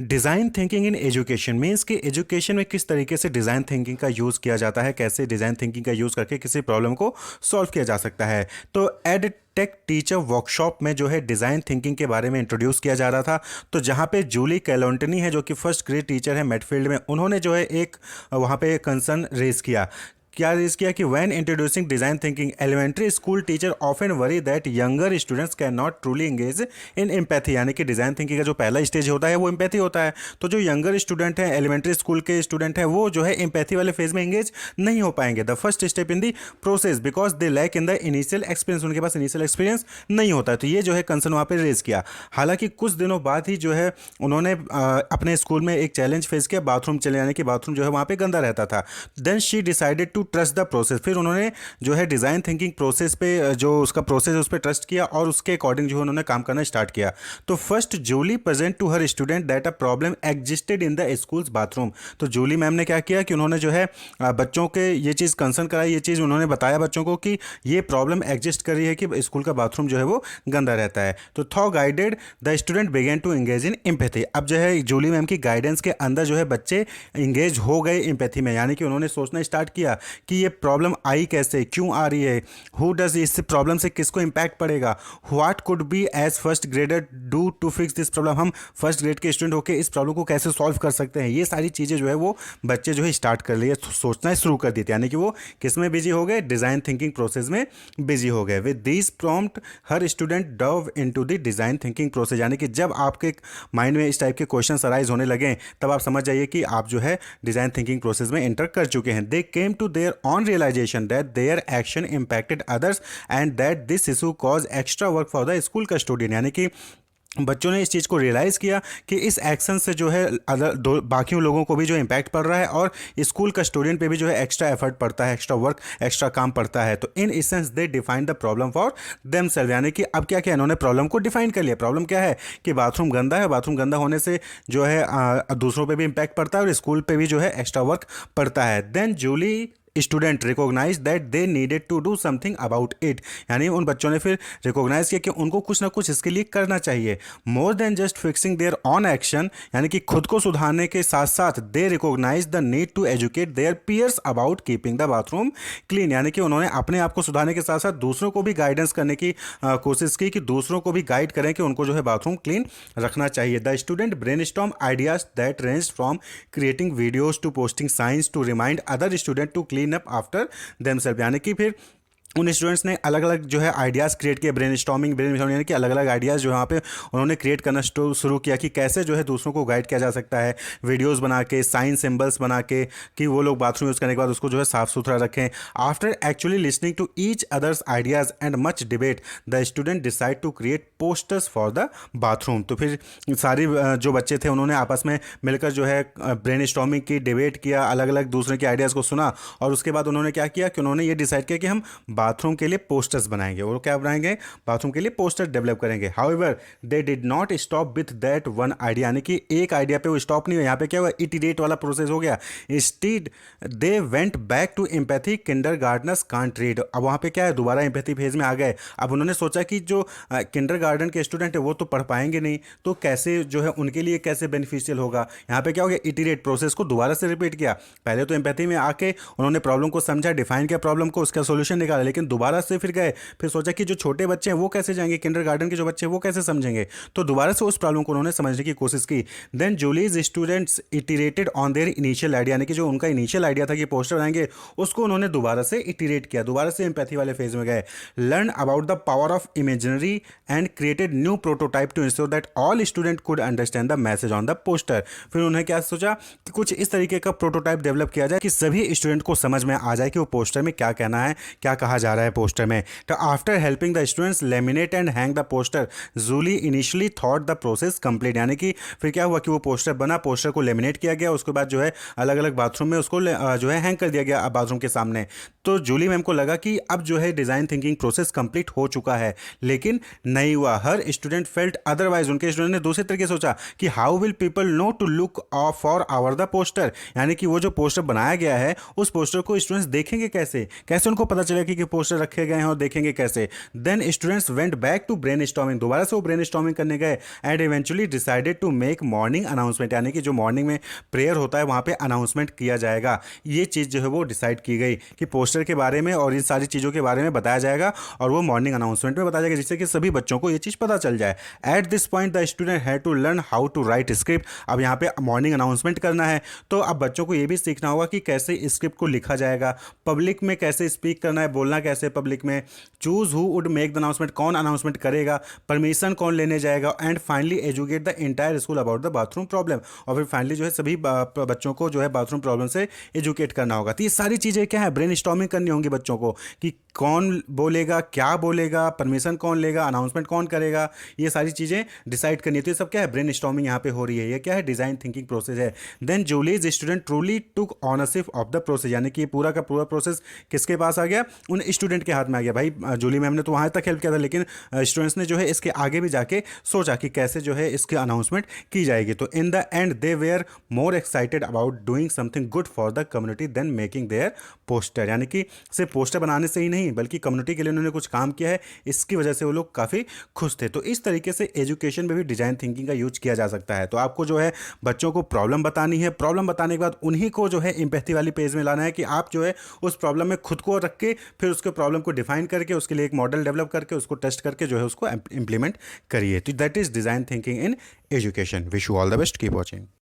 Design thinking in education means कि education में किस तरीके से डिज़ाइन थिंकिंग का यूज़ किया जाता है, कैसे डिज़ाइन थिंकिंग का यूज़ करके किसी प्रॉब्लम को सॉल्व किया जा सकता है। तो एड टेक टीचर वर्कशॉप में जो है डिज़ाइन थिंकिंग के बारे में इंट्रोड्यूस किया जा रहा था। तो जहाँ पे जूली कैलोंटनी है जो कि फर्स्ट ग्रेड टीचर है मेडफील्ड में, उन्होंने जो है एक वहाँ पे कंसर्न रेज किया। क्या रेज किया कि when introducing design thinking elementary school teacher often worry that younger students can not truly engage in empathy, यानी कि डिज़ाइन थिंकिंग का जो पहला स्टेज होता है वो एम्पैथी होता है। तो जो यंगर स्टूडेंट है, एलिमेंट्री स्कूल के स्टूडेंट है, वो जो है एम्पैथी वाले फेज में एंगेज नहीं हो पाएंगे the first step in the process because they lack in the initial experience, उनके पास इनिशियल एक्सपीरियंस नहीं होता है। तो ये जो है कंसर्न वहाँ पर रेज किया। हालांकि कुछ दिनों बाद ही जो है उन्होंने अपने स्कूल में एक चैलेंज फेस किया बाथरूम चले जाने की, बाथरूम जो है वहाँ पे गंदा रहता था। Then she decided to trust the process, फिर उन्होंने जो है डिज़ाइन थिंकिंग प्रोसेस पे जो उसका प्रोसेस है उस पर ट्रस्ट किया और उसके अकॉर्डिंग जो है उन्होंने काम करना स्टार्ट किया। तो first Julie present to her student that a problem existed in the school's bathroom. तो जूली मैम ने क्या किया कि उन्होंने जो है बच्चों के ये चीज़ कंसर्न कराई, ये चीज़ उन्होंने बताया बच्चों को कि ये प्रॉब्लम एग्जिस्ट कर रही है कि स्कूल का बाथरूम जो है वो गंदा रहता है। तो though guided the student begin to engage in empathy. अब जो है जूली मैम की गाइडेंस के अंदर जो है बच्चे इंगेज हो गए एम्पैथी में, यानी कि उन्होंने सोचना स्टार्ट किया कि ये प्रॉब्लम आई कैसे, क्यों आ रही है, हु डज, इस प्रॉब्लम से किसको इम्पैक्ट पड़ेगा, what could be as first grader do to fix this problem, हम फर्स्ट ग्रेड के स्टूडेंट होकर इस प्रॉब्लम को कैसे सॉल्व कर सकते हैं। ये सारी चीज़ें जो है वो बच्चे जो है स्टार्ट कर लिए, सोचना शुरू कर दी थी, यानी कि वो किस में बिजी हो गए, डिज़ाइन थिंकिंग प्रोसेस में बिजी हो गए। With this prompt her student Dove into the design thinking process, यानी कि जब आपके माइंड में इस टाइप के क्वेश्चन अराइज होने लगे तब आप समझ जाइए कि आप जो है डिज़ाइन थिंकिंग प्रोसेस में एंटर कर चुके हैं। They came to their own realization that their action impacted others and that this issue cause extra work for the school custodian, यानी कि बच्चों ने इस चीज़ को रियलाइज़ किया कि इस एक्शन से जो है अदर दो बाकी लोगों को भी जो इम्पैक्ट पड़ रहा है और स्कूल कस्टोडियन पे भी जो है एक्स्ट्रा एफर्ट पड़ता है, एक्स्ट्रा वर्क, एक्स्ट्रा काम पड़ता है। तो in essence they define the problem for themself, यानी कि अब क्या क्या इन्होंने प्रॉब्लम को डिफाइन कर लिया। प्रॉब्लम क्या है कि बाथरूम गंदा है, बाथरूम गंदा होने से जो है दूसरों पर भी इम्पैक्ट पड़ता है और स्कूल पर भी जो है एक्स्ट्रा वर्क पड़ता है। Then Julie student recognize that they needed to do something about it, यानी उन बच्चों ने फिर रिकॉग्नाइज किया कि उनको कुछ ना कुछ इसके लिए करना चाहिए। More than just fixing their own action, यानी कि खुद को सुधारने के साथ साथ they recognise the need to educate their peers about keeping the bathroom clean, यानी कि उन्होंने अपने आप को सुधारने के साथ साथ दूसरों को भी गाइडेंस करने की कोशिश की कि दूसरों को भी गाइड करें कि उनको जो है बाथरूम क्लीन रखना चाहिए। The student brainstorm ideas that range from creating videos to posting signs to remind other student to clean up after themself, यानी कि फिर उन स्टूडेंट्स ने अलग अलग जो है आइडियाज़ क्रिएट किए, ब्रेनस्टॉर्मिंग यानी कि अलग अलग आइडियाज़ जो यहाँ पे उन्होंने क्रिएट करना शुरू किया कि कैसे जो है दूसरों को गाइड किया जा सकता है, वीडियोस बना के, साइन सिंबल्स बना के, कि वो लोग बाथरूम यूज़ करने के बाद उसको जो है साफ़ सुथरा रखें। After actually listening to each others ideas and much debate the student decide to create posters for the bathroom. तो फिर सारी जो बच्चे थे उन्होंने आपस में मिलकर जो है ब्रेनस्टॉर्मिंग की, डिबेट किया, अलग अलग दूसरे के आइडियाज़ को सुना और उसके बाद उन्होंने क्या किया कि उन्होंने ये डिसाइड किया कि हम बाथरूम के लिए पोस्टर्स बनाएंगे। और क्या बनाएंगे, बाथरूम के लिए पोस्टर डेवलप करेंगे। However they did not stop with that one idea, यानी कि एक आइडिया पे वो स्टॉप नहीं हुआ। यहाँ पे क्या हुआ, इटरेट वाला प्रोसेस हो गया। Instead they went back to empathy kindergartners can't read, अब वहाँ पे क्या है, दोबारा एम्पैथी फेज में आ गए। अब उन्होंने सोचा कि जो किंडरगार्टन के स्टूडेंट है वो तो पढ़ पाएंगे नहीं, तो कैसे जो है उनके लिए कैसे बेनिफिशियल होगा। यहाँ पे क्या हो गया, इटरेट प्रोसेस को दोबारा से रिपीट किया। पहले तो एम्पैथी में आके उन्होंने प्रॉब्लम को समझा, डिफाइन किया प्रॉब्लम को, उसका सोल्यूशन निकाला, लेकिन दोबारा से फिर गए, फिर सोचा कि जो छोटे बच्चे हैं वो कैसे जाएंगे, किंडरगार्टन के जो बच्चे हैं वो कैसे समझेंगे, तो दोबारा से उस प्रॉब्लम को उन्होंने समझने की कोशिश की। Then Julie's students iterated on their initial idea, यानी कि जो उनका इनिशियल आइडिया था कि पोस्टर बनाएंगे, उसको उन्होंने दोबारा से इटरेट किया, दोबारा से एम्पैथी वाले फेज में गए। Learn about the power of imaginary and created new prototype to ensure that all student could understand the message on the poster. फिर उन्होंने क्या सोचा कि कुछ इस तरीके का प्रोटोटाइप डेवलप किया जाए कि सभी स्टूडेंट को समझ में आ जाए कि वो पोस्टर में क्या कहना है, क्या कहा जा रहा है पोस्टर में। तो after helping the students laminate and hang the poster, Julie initially thought the process complete, यानी कि फिर क्या हुआ कि वो पोस्टर बना, पोस्टर को लेमिनेट किया गया, उसके बाद जो है अलग अलग बाथरूम में उसको जो है हैंग कर दिया गया बाथरूम के सामने। तो जूली मैम को लगा कि अब जो है डिज़ाइन थिंकिंग प्रोसेस कंप्लीट हो चुका है, लेकिन नहीं हुआ। हर स्टूडेंट फेल्ट अदरवाइज, उनके स्टूडेंट ने दूसरे तरीके से सोचा कि how will people know to look for our the poster, यानी कि वो जो पोस्टर बनाया गया है उस पोस्टर को स्टूडेंट्स देखेंगे कैसे, कैसे उनको पता चलेगा कि पोस्टर रखे गए हैं और देखेंगे कैसे। Then students went back to brain storming, दोबारा से वो ब्रेन स्टॉर्मिंग करने गए and eventually decided to make morning announcement, यानी कि जो मॉर्निंग में प्रेयर होता है वहाँ पे अनाउंसमेंट किया जाएगा। ये चीज़ जो है वो डिसाइड की गई कि पोस्टर के बारे में और इन सारी चीज़ों के बारे में बताया जाएगा और वो मॉर्निंग अनाउंसमेंट में बताया जाएगा, जिससे कि सभी बच्चों को ये चीज़ पता चल जाए। At this point the student had to learn how to write script. अब यहाँ पे मॉर्निंग अनाउंसमेंट करना है तो अब बच्चों को ये भी सीखना होगा कि कैसे स्क्रिप्ट को लिखा जाएगा, पब्लिक में कैसे स्पीक करना है, बोलना कैसे पब्लिक में, choose who would make the announcement, कौन अनाउंसमेंट करेगा, परमिशन कौन लेने जाएगा, and finally educate the entire school about the bathroom problem. और फिर फाइनली जो है सभी बच्चों को जो है बाथरूम प्रॉब्लम से एजुकेट करना होगा। तो ये सारी चीज़ें क्या है, ब्रेन स्टॉर्मिंग करनी होंगी बच्चों को कि कौन बोलेगा, क्या बोलेगा, परमिशन कौन लेगा, अनाउंसमेंट कौन करेगा, ये सारी चीज़ें डिसाइड करनी है। तो ये सब क्या है, ब्रेन स्टॉर्मिंग यहाँ पे हो रही है। ये क्या है, डिज़ाइन थिंकिंग प्रोसेस है। Then Julie's student truly took ownership of the process, यानी कि ये पूरा का पूरा प्रोसेस किसके पास आ गया, उन स्टूडेंट के हाथ में आ गया। भाई जूली मैम ने तो वहाँ तक हेल्प किया था, लेकिन स्टूडेंट्स ने जो है इसके आगे भी जाके सोचा कि कैसे जो है इसकी अनाउंसमेंट की जाएगी। तो in the end they were more excited about doing something good for the community than making their poster, यानी कि सिर्फ पोस्टर बनाने से ही नहीं बल्कि कम्युनिटी के लिए उन्होंने कुछ काम किया है, इसकी वजह से वो लोग काफ़ी खुश थे। तो इस तरीके से एजुकेशन में भी डिजाइन थिंकिंग का यूज किया जा सकता है। तो आपको जो है बच्चों को प्रॉब्लम बतानी है, प्रॉब्लम बताने के बाद उन्हीं को जो है एम्पैथी वाली पेज में लाना है कि आप जो है उस प्रॉब्लम में खुद को रख के फिर उसके प्रॉब्लम को डिफाइन करके उसके लिए एक मॉडल डेवलप करके उसको टेस्ट करके जो है उसको इंप्लीमेंट करिए। तो that is design thinking in education. Wish you all the best, keep watching.